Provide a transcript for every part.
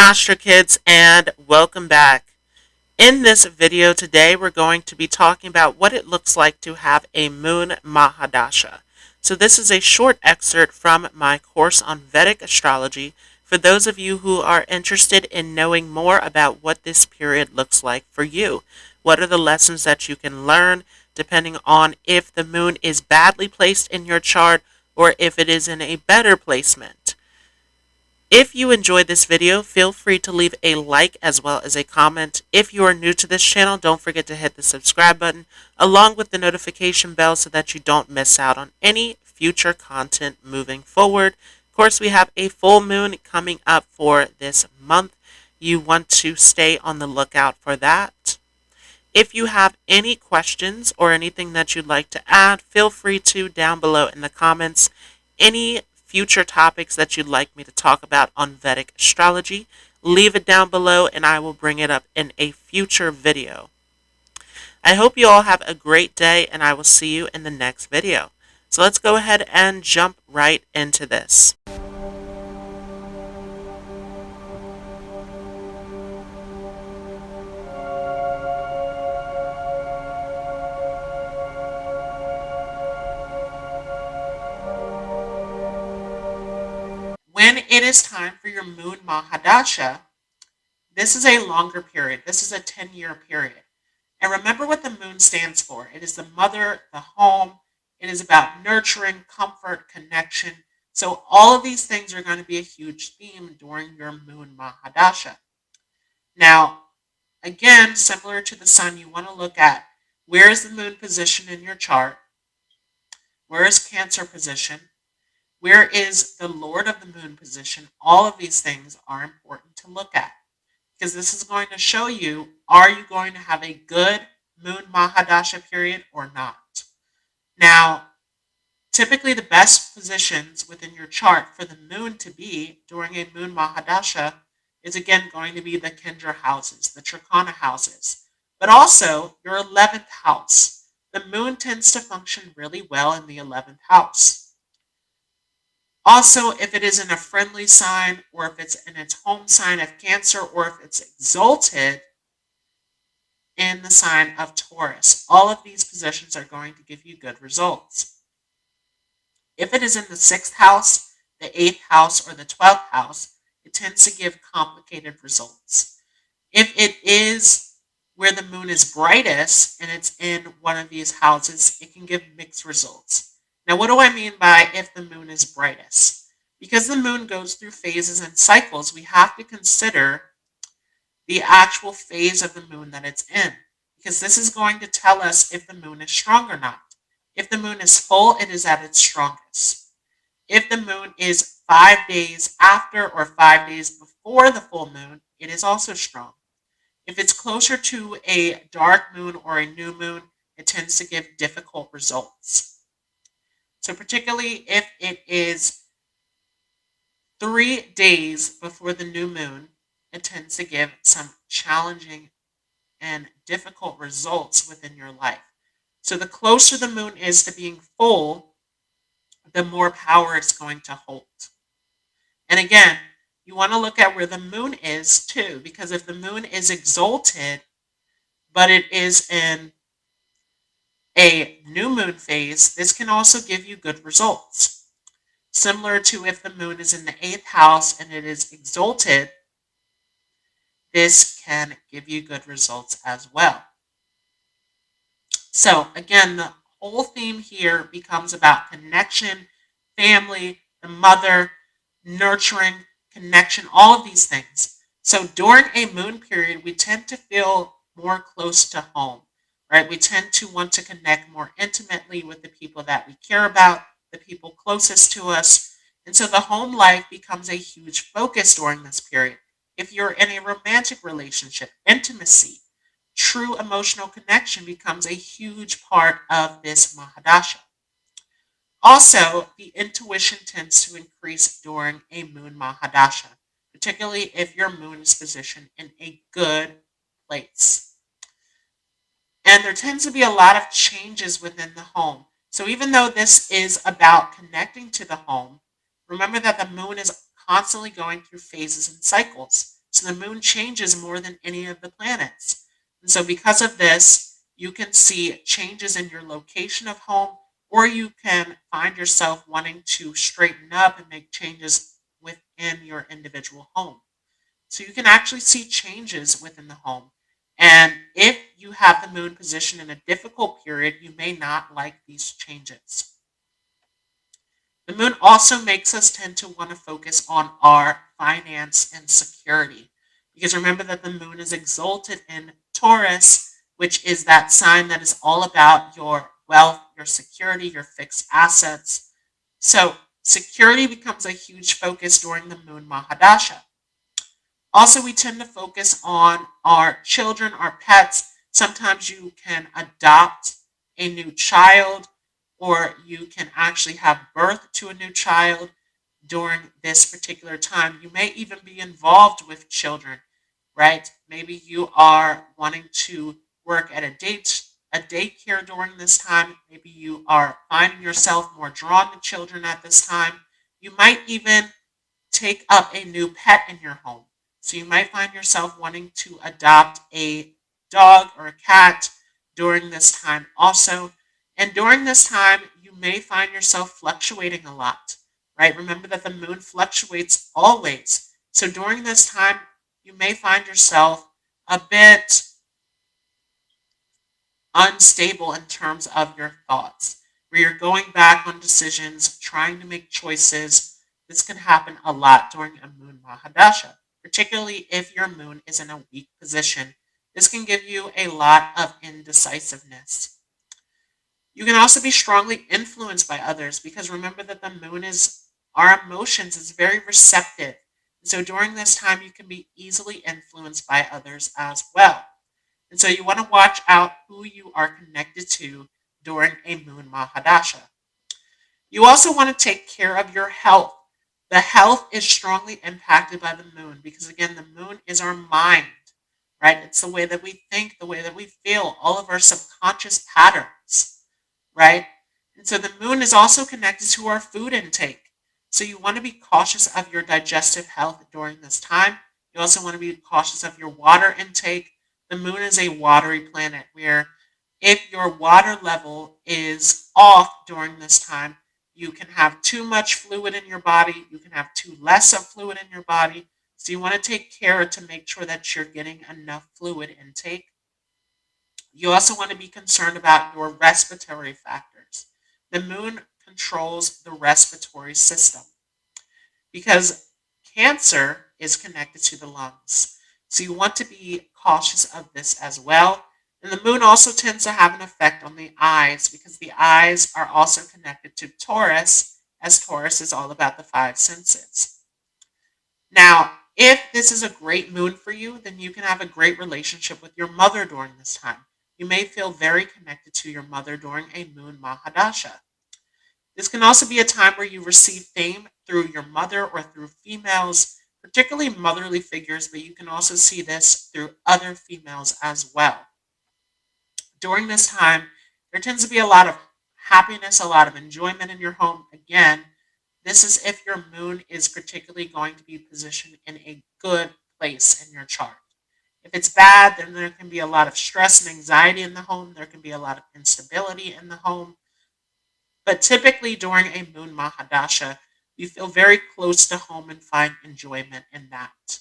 Astro Kids, and welcome back. In this video today, we're going to be talking about what it looks like to have a Moon Maha Dasha. So this is a short excerpt from my course on Vedic Astrology for those of you who are interested in knowing more about what this period looks like for you. What are the lessons that you can learn depending on if the moon is badly placed in your chart or if it is in a better placement. If you enjoyed this video, feel free to leave a like as well as a comment. If you are new to this channel, don't forget to hit the subscribe button along with the notification bell so that you don't miss out on any future content moving forward. Of course, we have a full moon coming up for this month. You want to stay on the lookout for that. If you have any questions or anything that you'd like to add, feel free to down below in the comments. Any future topics that you'd like me to talk about on Vedic astrology, leave it down below and I will bring it up in a future video. I hope you all have a great day and I will see you in the next video. So let's go ahead and jump right into this. When it is time for your Moon Maha Dasha, this is a longer period. This is a 10-year period. And remember what the moon stands for. It is the mother, the home. It is about nurturing, comfort, connection. So all of these things are going to be a huge theme during your Moon Maha Dasha. Now, again, similar to the sun, you want to look at where is the moon positioned in your chart? Where is Cancer position? Where is the Lord of the Moon position? All of these things are important to look at because this is going to show you, are you going to have a good Moon Maha Dasha period or not? Now, typically the best positions within your chart for the moon to be during a Moon Maha Dasha is again going to be the Kendra houses, the Trikona houses, but also your 11th house. The moon tends to function really well in the 11th house. Also, if it is in a friendly sign or if it's in its home sign of Cancer or if it's exalted in the sign of Taurus, all of these positions are going to give you good results. If it is in the 6th house, the 8th house, or the 12th house, it tends to give complicated results. If it is where the moon is brightest and it's in one of these houses, it can give mixed results. Now, what do I mean by if the moon is brightest? Because the moon goes through phases and cycles, we have to consider the actual phase of the moon that it's in. Because this is going to tell us if the moon is strong or not. If the moon is full, it is at its strongest. If the moon is 5 days after or 5 days before the full moon, it is also strong. If it's closer to a dark moon or a new moon, it tends to give difficult results. So particularly if it is 3 days before the new moon, it tends to give some challenging and difficult results within your life. So the closer the moon is to being full, the more power it's going to hold. And again, you want to look at where the moon is too, because if the moon is exalted, but it is in a new moon phase, this can also give you good results. Similar to if the moon is in the 8th house and it is exalted, this can give you good results as well. So again, the whole theme here becomes about connection, family, the mother, nurturing, connection, all of these things. So during a moon period, we tend to feel more close to home. Right? We tend to want to connect more intimately with the people that we care about, the people closest to us. And so the home life becomes a huge focus during this period. If you're in a romantic relationship, intimacy, true emotional connection becomes a huge part of this Maha Dasha. Also, the intuition tends to increase during a Moon Maha Dasha, particularly if your moon is positioned in a good place. And there tends to be a lot of changes within the home. So even though this is about connecting to the home, remember that the moon is constantly going through phases and cycles. So So the moon changes more than any of the planets. And so because of this, you can see changes in your location of home, or you can find yourself wanting to straighten up and make changes within your individual home. So you can actually see changes within the home. And if you have the moon position in a difficult period, you may not like these changes. The moon also makes us tend to want to focus on our finance and security. Because remember that the moon is exalted in Taurus, which is that sign that is all about your wealth, your security, your fixed assets. So security becomes a huge focus during the Moon Maha Dasha. Also, we tend to focus on our children, our pets. Sometimes you can adopt a new child, or you can actually have birth to a new child during this particular time. You may even be involved with children, right? Maybe you are wanting to work at a daycare during this time. Maybe you are finding yourself more drawn to children at this time. You might even take up a new pet in your home. So you might find yourself wanting to adopt a dog or a cat during this time also. And during this time, you may find yourself fluctuating a lot, right? Remember that the moon fluctuates always. So during this time, you may find yourself a bit unstable in terms of your thoughts, where you're going back on decisions, trying to make choices. This can happen a lot during a Moon Maha Dasha, particularly if your moon is in a weak position. This can give you a lot of indecisiveness. You can also be strongly influenced by others because remember that the moon is our emotions, is very receptive. So during this time, you can be easily influenced by others as well. And so you want to watch out who you are connected to during a Moon Maha Dasha. You also want to take care of your health. The health is strongly impacted by the moon because, again, the moon is our mind, right? It's the way that we think, the way that we feel, all of our subconscious patterns, right? And so the moon is also connected to our food intake. So you want to be cautious of your digestive health during this time. You also want to be cautious of your water intake. The moon is a watery planet where if your water level is off during this time, you can have too much fluid in your body. You can have too less of fluid in your body. So you want to take care to make sure that you're getting enough fluid intake. You also want to be concerned about your respiratory factors. The moon controls the respiratory system because Cancer is connected to the lungs. So you want to be cautious of this as well. And the moon also tends to have an effect on the eyes because the eyes are also connected to Taurus, as Taurus is all about the five senses. Now, if this is a great moon for you, then you can have a great relationship with your mother during this time. You may feel very connected to your mother during a Moon Maha Dasha. This can also be a time where you receive fame through your mother or through females, particularly motherly figures, but you can also see this through other females as well. During this time, there tends to be a lot of happiness, a lot of enjoyment in your home. Again, this is if your moon is particularly going to be positioned in a good place in your chart. If it's bad, then there can be a lot of stress and anxiety in the home. There can be a lot of instability in the home. But typically during a Moon Maha Dasha, you feel very close to home and find enjoyment in that.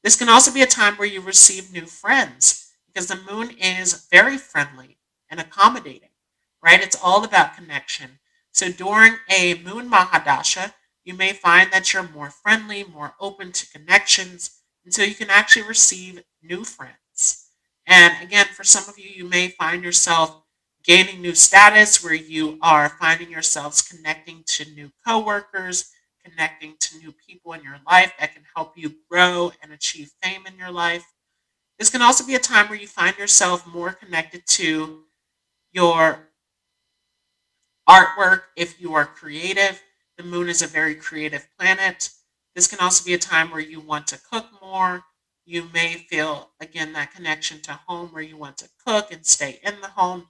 This can also be a time where you receive new friends because the moon is very friendly and accommodating, right? It's all about connection. So during a Moon Maha Dasha, you may find that you're more friendly, more open to connections, and so you can actually receive new friends. And again, for some of you, you may find yourself gaining new status where you are finding yourselves connecting to new coworkers, connecting to new people in your life that can help you grow and achieve fame in your life. This can also be a time where you find yourself more connected to your artwork if you are creative. The moon is a very creative planet. This can also be a time where you want to cook more. You may feel, again, that connection to home where you want to cook and stay in the home.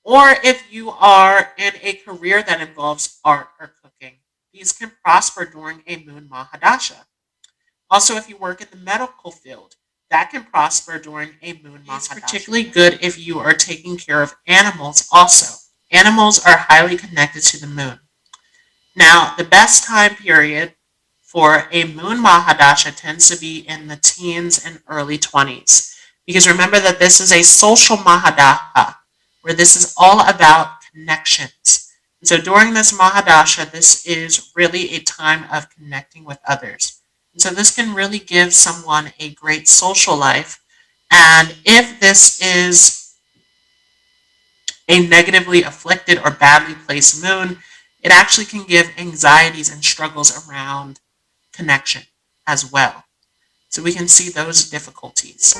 Or if you are in a career that involves art or cooking, these can prosper during a Moon Maha Dasha. Also, if you work in the medical field, that can prosper during a Moon Maha Dasha. It's particularly good if you are taking care of animals also. Animals are highly connected to the moon. Now, the best time period for a Moon Maha Dasha tends to be in the teens and early 20s. Because remember that this is a social Mahadasha, where this is all about connections. And so during this Mahadasha, this is really a time of connecting with others. And so this can really give someone a great social life. And if this is a negatively afflicted or badly placed moon, it actually can give anxieties and struggles around connection as well. So we can see those difficulties.